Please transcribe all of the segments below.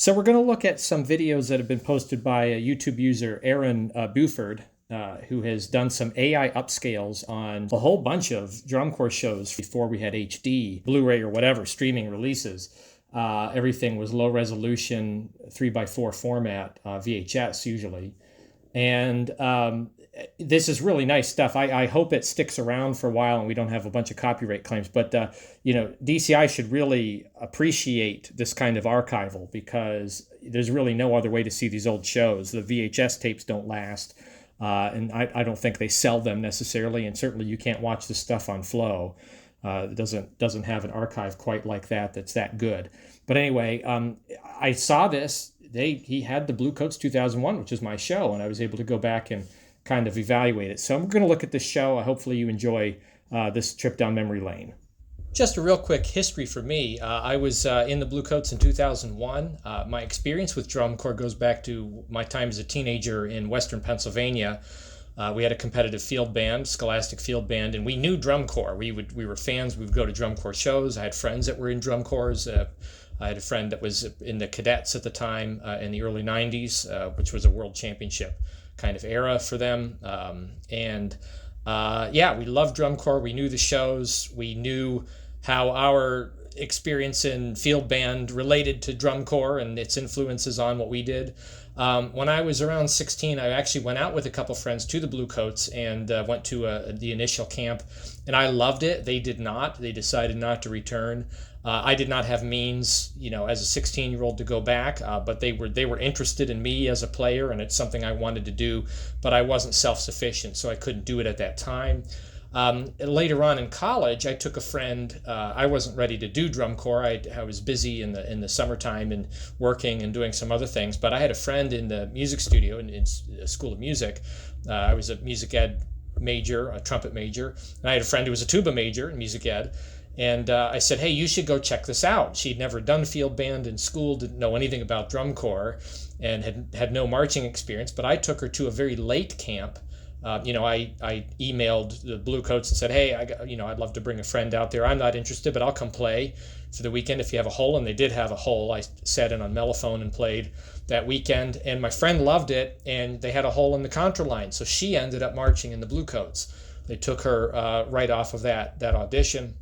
So we're going to look at some videos that have been posted by a YouTube user, Aaron Buford, who has done some AI upscales on a whole bunch of drum corps shows before we had HD, Blu-ray, or whatever streaming releases. Everything was low resolution, 3x4 format, VHS usually. And this is really nice stuff. I hope it sticks around for a while and we don't have a bunch of copyright claims. But, DCI should really appreciate this kind of archival because there's really no other way to see these old shows. The VHS tapes don't last. And I don't think they sell them necessarily. And certainly you can't watch this stuff on Flow. It doesn't have an archive quite like that that's that good. But anyway, I saw this. He had the Bluecoats 2001, which is my show, and I was able to go back and kind of evaluate it. So I'm going to look at this show. Hopefully you enjoy this trip down memory lane. Just a real quick history for me. I was in the Bluecoats in 2001. My experience with drum corps goes back to my time as a teenager in Western Pennsylvania. We had a competitive field band, Scholastic Field Band, and we knew drum corps. We were fans. We would go to drum corps shows. I had friends that were in drum corps. I had a friend that was in the cadets at the time in the early 90s, which was a world championship kind of era for them. We loved drum corps. We knew the shows. We knew how our experience in field band related to drum corps and its influences on what we did. When I was around 16, I actually went out with a couple friends to the Bluecoats and went to the initial camp, and I loved it. They did not. They decided not to return. I did not have means, as a 16-year-old to go back, but they were interested in me as a player, and it's something I wanted to do, but I wasn't self-sufficient, so I couldn't do it at that time. Later on in college, I took a friend. I wasn't ready to do drum corps. I was busy in the summertime and working and doing some other things. But I had a friend in the music studio in a school of music. I was a music ed major, a trumpet major, and I had a friend who was a tuba major in music ed. And I said, hey, you should go check this out. She'd never done field band in school, didn't know anything about drum corps, and had no marching experience. But I took her to a very late camp. I emailed the Bluecoats and said, hey, I'd love to bring a friend out there. I'm not interested, but I'll come play for the weekend if you have a hole. And they did have a hole. I sat in on mellophone and played that weekend. And my friend loved it, and they had a hole in the contra line. So she ended up marching in the Bluecoats. They took her right off of that audition.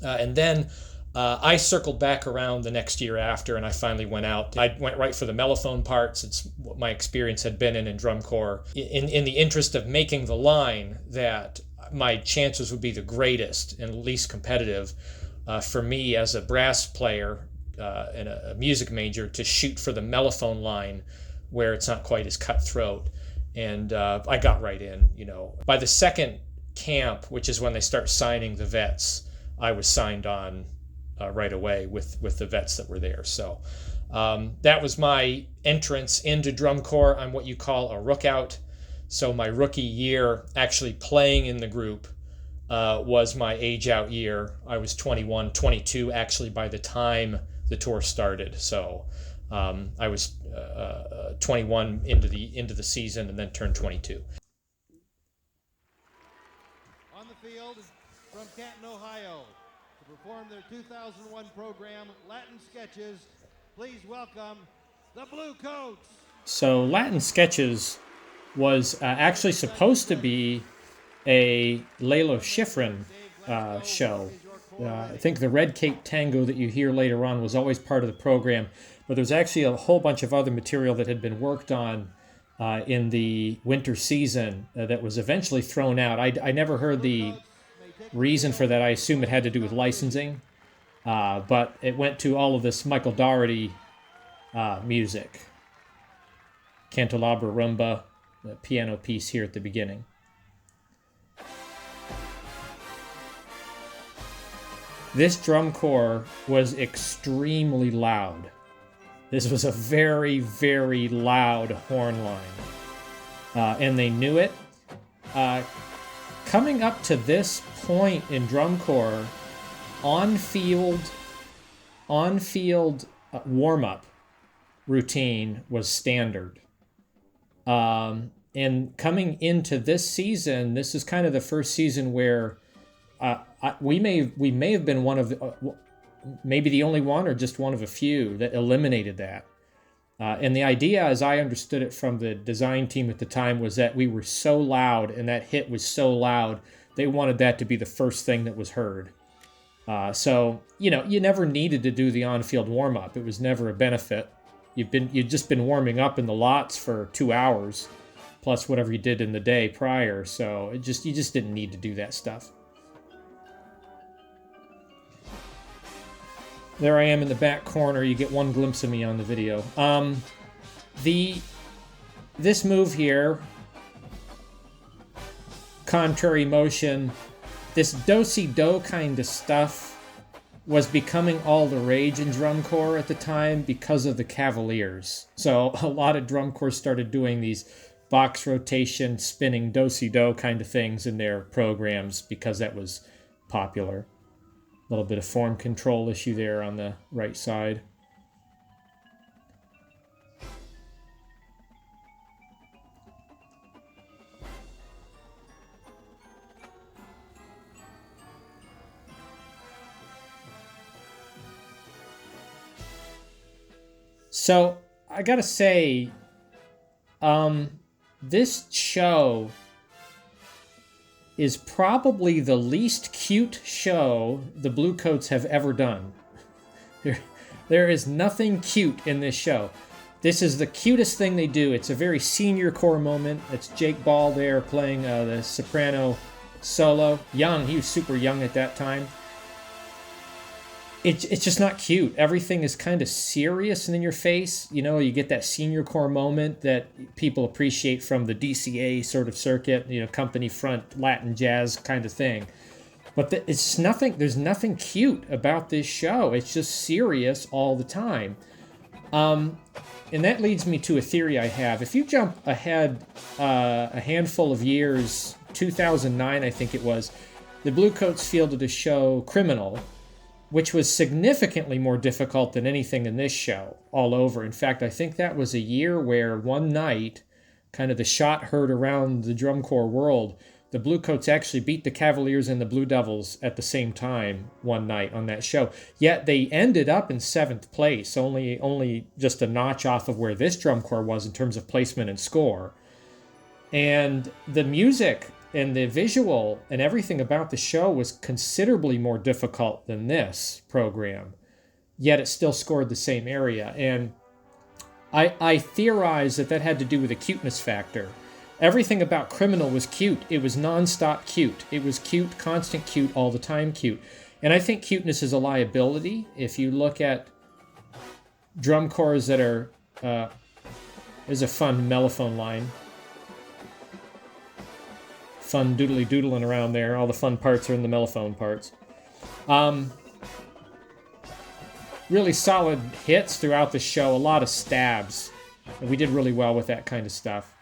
And then I circled back around the next year after, and I finally went out. I went right for the mellophone parts. It's what my experience had been in drum corps. In the interest of making the line that my chances would be the greatest and least competitive for me as a brass player and a music major to shoot for the mellophone line where it's not quite as cutthroat. And I got right in. By the second camp, which is when they start signing the vets, I was signed on right away with the vets that were there. So that was my entrance into drum corps. I'm what you call a rookout. So my rookie year actually playing in the group was my age out year. I was 21, 22 actually by the time the tour started. So I was 21 into the season and then turned 22. On the field from Canton, Ohio, to perform their 2001 program, Latin Sketches, please welcome the Bluecoats. So Latin Sketches was actually supposed to be a Lalo Schifrin show. I think the Red Cape Tango that you hear later on was always part of the program, but there was actually a whole bunch of other material that had been worked on in the winter season that was eventually thrown out. I never heard the reason for that. I assume it had to do with licensing, but it went to all of this Michael Dougherty music. Cantalabra Rumba, the piano piece here at the beginning. This drum corps was extremely loud. This was a very, very loud horn line, and they knew it. Coming up to this point in drum corps, on-field warm-up routine was standard. And coming into this season, this is kind of the first season where we may have been one of maybe the only one or just one of a few that eliminated that. And the idea, as I understood it from the design team at the time, was that we were so loud and that hit was so loud, they wanted that to be the first thing that was heard. So, you never needed to do the on-field warm-up. It was never a benefit. You'd just been warming up in the lots for 2 hours, plus whatever you did in the day prior. So you just didn't need to do that stuff. There I am in the back corner. You get one glimpse of me on the video. This move here, contrary motion, this do-si-do kind of stuff was becoming all the rage in drum corps at the time because of the Cavaliers. So a lot of drum corps started doing these box rotation, spinning do-si-do kind of things in their programs because that was popular. A little bit of form control issue there on the right side. So I gotta say, this show is probably the least cute show the Bluecoats have ever done. There is nothing cute in this show. This is the cutest thing they do. It's a very senior corps moment. It's Jake Ball there playing the soprano solo. Young, he was super young at that time. It's just not cute. Everything is kind of serious and in your face. You get that senior corps moment that people appreciate from the DCA sort of circuit, company front Latin jazz kind of thing. But it's nothing. There's nothing cute about this show. It's just serious all the time. And that leads me to a theory I have. If you jump ahead a handful of years, 2009 I think it was, the Bluecoats fielded a show, Criminal, which was significantly more difficult than anything in this show all over. In fact, I think that was a year where one night, kind of the shot heard around the drum corps world, the Bluecoats actually beat the Cavaliers and the Blue Devils at the same time one night on that show. Yet they ended up in 7th place, only just a notch off of where this drum corps was in terms of placement and score. And the music and the visual and everything about the show was considerably more difficult than this program, yet it still scored the same area. And I theorize that had to do with the cuteness factor. Everything about Criminal was cute. It was nonstop cute. It was cute, constant cute, all the time cute. And I think cuteness is a liability. If you look at drum corps that are, there's a fun mellophone line. Fun doodly doodling around there. All the fun parts are in the mellophone parts. Really solid hits throughout the show. A lot of stabs. And we did really well with that kind of stuff.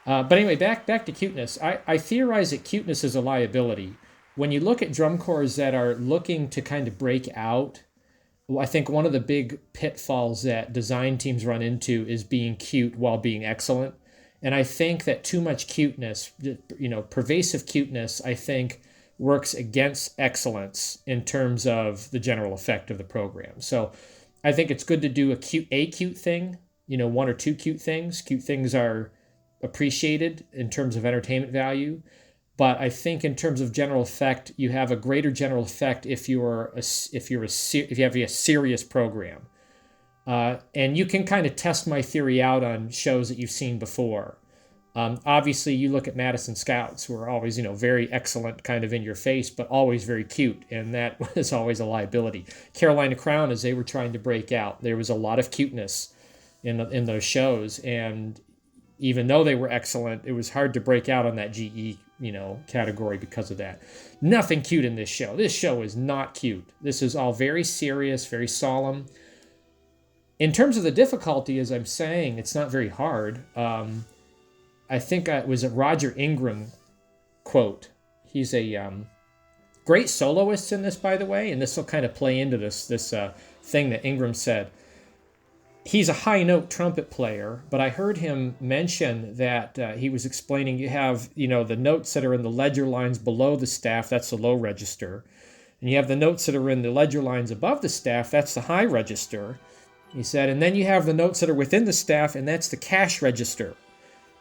But anyway, back to cuteness. I theorize that cuteness is a liability. When you look at drum corps that are looking to kind of break out, I think one of the big pitfalls that design teams run into is being cute while being excellent. And I think that too much cuteness, pervasive cuteness, I think works against excellence in terms of the general effect of the program. So I think it's good to do a cute thing, one or two cute things. Cute things are appreciated in terms of entertainment value. But I think in terms of general effect, you have a greater general effect if you have a serious program. And you can kind of test my theory out on shows that you've seen before. Obviously, you look at Madison Scouts, who are always, very excellent, kind of in your face, but always very cute, and that was always a liability. Carolina Crown, as they were trying to break out, there was a lot of cuteness in those shows, and even though they were excellent, it was hard to break out on that GE, category because of that. Nothing cute in this show. This show is not cute. This is all very serious, very solemn. In terms of the difficulty, as I'm saying, it's not very hard. I think it was a Roger Ingram quote. He's a great soloist in this, by the way, and this will kind of play into this thing that Ingram said. He's a high-note trumpet player, but I heard him mention that he was explaining you have, the notes that are in the ledger lines below the staff, that's the low register. And you have the notes that are in the ledger lines above the staff, that's the high register. He said, and then you have the notes that are within the staff, and that's the cash register.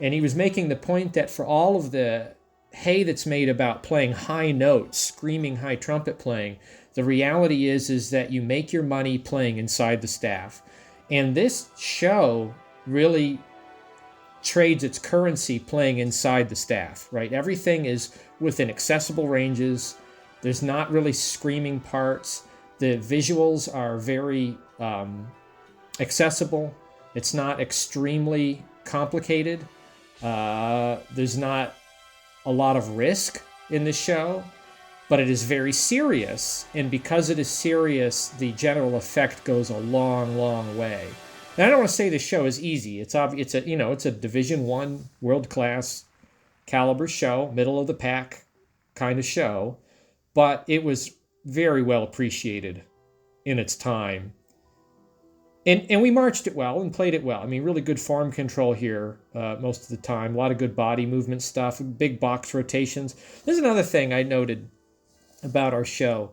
And he was making the point that for all of the hay that's made about playing high notes, screaming high trumpet playing, the reality is that you make your money playing inside the staff. And this show really trades its currency playing inside the staff, right? Everything is within accessible ranges. There's not really screaming parts. The visuals are very accessible. It's not extremely complicated. There's not a lot of risk in this show, but it is very serious. And because it is serious, the general effect goes a long, long way. And I don't want to say this show is easy. It's a Division I world-class caliber show, middle of the pack kind of show, but it was very well appreciated in its time. And we marched it well and played it well. I mean, really good form control here most of the time. A lot of good body movement stuff, big box rotations. There's another thing I noted about our show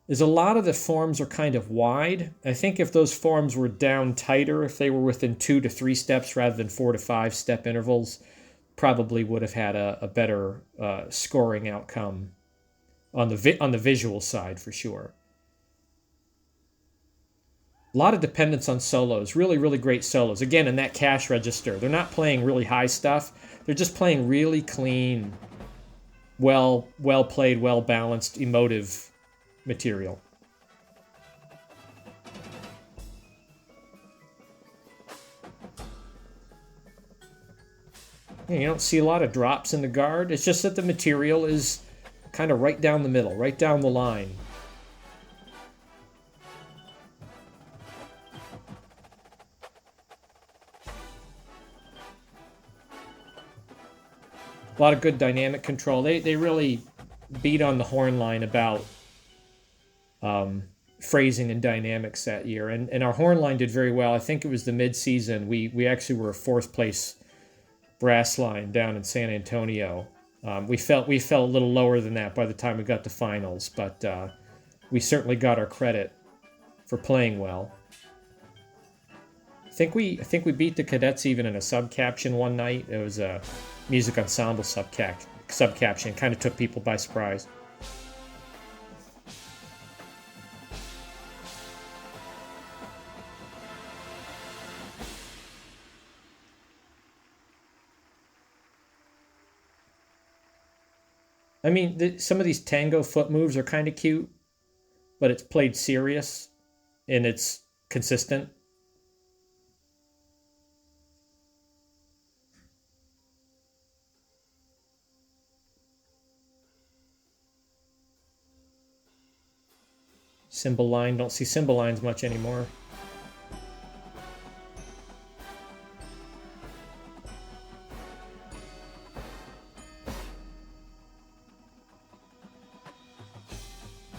is a lot of the forms are kind of wide. I think if those forms were down tighter, if they were within 2 to 3 steps rather than 4 to 5 step intervals, probably would have had a better scoring outcome on the visual side for sure. A lot of dependence on solos, really, really great solos. Again, in that cash register, they're not playing really high stuff. They're just playing really clean, well played, well balanced, emotive material. You don't see a lot of drops in the guard. It's just that the material is kind of right down the middle, right down the line. A lot of good dynamic control. They really beat on the horn line about phrasing and dynamics that year. And our horn line did very well. I think it was the mid-season. We actually were a 4th place brass line down in San Antonio. We felt a little lower than that by the time we got to finals, but we certainly got our credit for playing well. I think we beat the cadets even in a sub-caption one night. It was a music ensemble sub-caption. Kind of took people by surprise. I mean, some of these tango foot moves are kind of cute, but it's played serious and it's consistent. Cymbal line, don't see cymbal lines much anymore.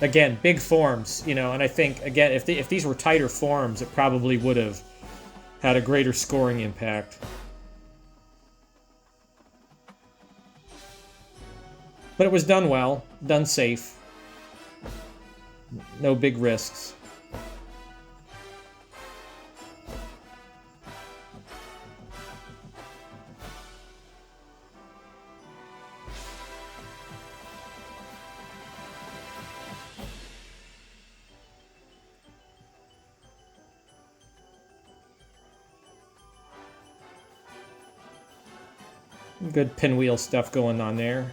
Again, big forms, and I think, again, if these were tighter forms, it probably would have had a greater scoring impact. But it was done well, done safe. No big risks. Good pinwheel stuff going on there.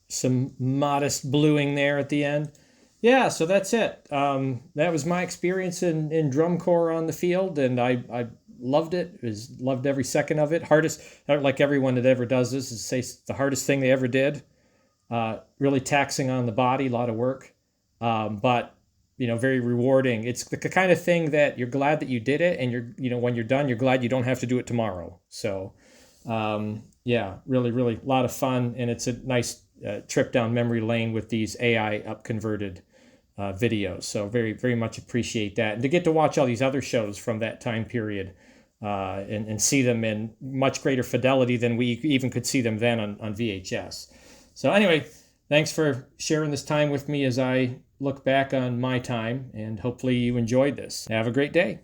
Some modest bluing there at the end. Yeah, so that's it. That was my experience in drum corps on the field, and I loved it. Loved every second of it. Hardest, like everyone that ever does this, is say it's the hardest thing they ever did. Really taxing on the body, a lot of work. But very rewarding. It's the kind of thing that you're glad that you did it, and when you're done, you're glad you don't have to do it tomorrow. So, yeah, really, really a lot of fun, and it's a nice trip down memory lane with these AI up converted videos. So very, very much appreciate that, and to get to watch all these other shows from that time period. And see them in much greater fidelity than we even could see them then on VHS. So anyway, thanks for sharing this time with me as I look back on my time, and hopefully you enjoyed this. Have a great day.